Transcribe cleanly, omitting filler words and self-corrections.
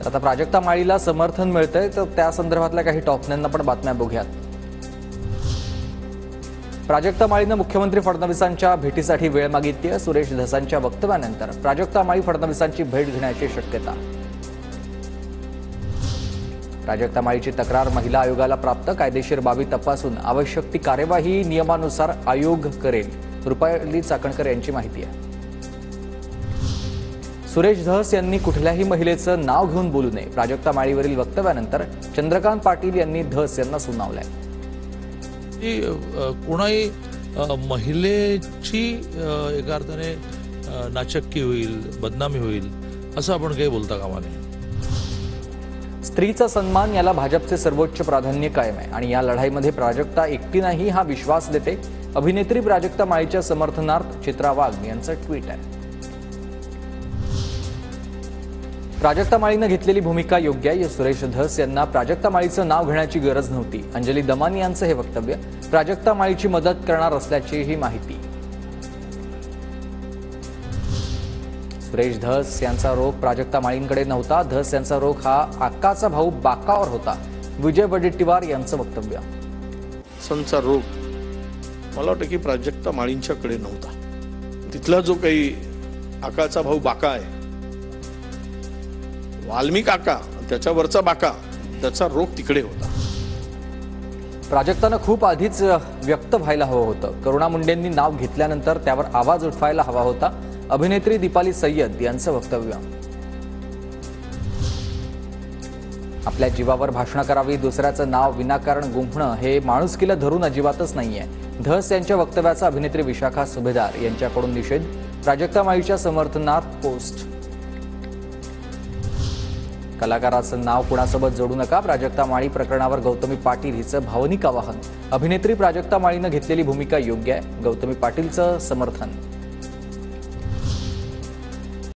आता प्राजक्ता माळीला समर्थन मिळतंय, तर त्या संदर्भातल्या काही टॉपन्यांना पण बातम्या बघूयात। प्राजक्ता माळीनं मुख्यमंत्री फडणवीसांच्या भेटीसाठी वेळ मागितली। सुरेश धसांच्या वक्तव्यानंतर प्राजक्ता माळी फडणवीसांची भेट घेण्याची शक्यता। प्राजक्ता माळीची तक्रार महिला आयोगाला प्राप्त। कायदेशीर बाबी तपासून आवश्यक ती कार्यवाही नियमानुसार आयोग करेल, रुपाली चाकणकर यांची माहिती आहे। सुरेश धस यांनी कुठल्याही महिलेचं नाव घेऊन बोलू नये। प्राजक्ता माळीवरील वक्तव्यानंतर चंद्रकांत पाटील यांनी धस यांना सुनावलंय। कोणाही महिलेची एका अर्थाने नाचक्की होईल, बदनामी होईल असं आपण काही बोलता कामा नये। स्त्रीचा सन्मान याला भाजपचे सर्वोच्च प्राधान्य कायम आहे आणि या लढाईमध्ये प्राजक्ता एकटी नाही हा विश्वास देते। अभिनेत्री प्राजक्ता माळीच्या समर्थनार्थ चित्रा वाघ यांचं ट्विट आहे। प्राजक्ता माळीनं घेतलेली भूमिका योग्य आहे। सुरेश धस यांना प्राजक्ता माळीचं नाव घेण्याची गरज नव्हती। अंजली दमानी यांचं हे वक्तव्य। प्राजक्ता माळीची मदत करणार असल्याची ही माहिती। सुरेश धस यांचा रोख प्राजक्ता माळींकडे नव्हता। धस यांचा रोख हा अक्काचा भाऊ बाकावर होता। विजय वडेट्टीवार यांचं वक्तव्य। संचा रोग मला वाटतं की प्राजक्ता माळींच्याकडे नव्हता। तिथला जो काही आकाचा भाऊ बाका आहे, वाल्मिक आका, त्याच्यावरचा बाका, त्याचा रोग तिकडे होता। प्राजक्तानं खूप आधीच व्यक्त व्हायला हवं होतं। करुणा मुंडेंनी नाव घेतल्यानंतर त्यावर आवाज उठवायला हवा होता। अभिनेत्री दीपाली सय्यद यांचं वक्तव्य। आपल्या जीवावर भाषण करावी, दुसऱ्याचं नाव विनाकारण गुंफणं हे माणुसकीला धरून अजिबातच नाहीये। धस यांच्या वक्तव्याचा अभिनेत्री विशाखा सुभेदार यांच्याकडून निषेध। प्राजक्ता माळीच्या समर्थनार्थ पोस्ट। कलाकाराचं नाव कुणासोबत जोडू नका। प्राजक्ता माळी प्रकरणावर गौतमी पाटील हिचं भावनिक आवाहन। अभिनेत्री प्राजक्ता माळीनं घेतलेली भूमिका योग्य आहे। गौतमी पाटीलचं समर्थन।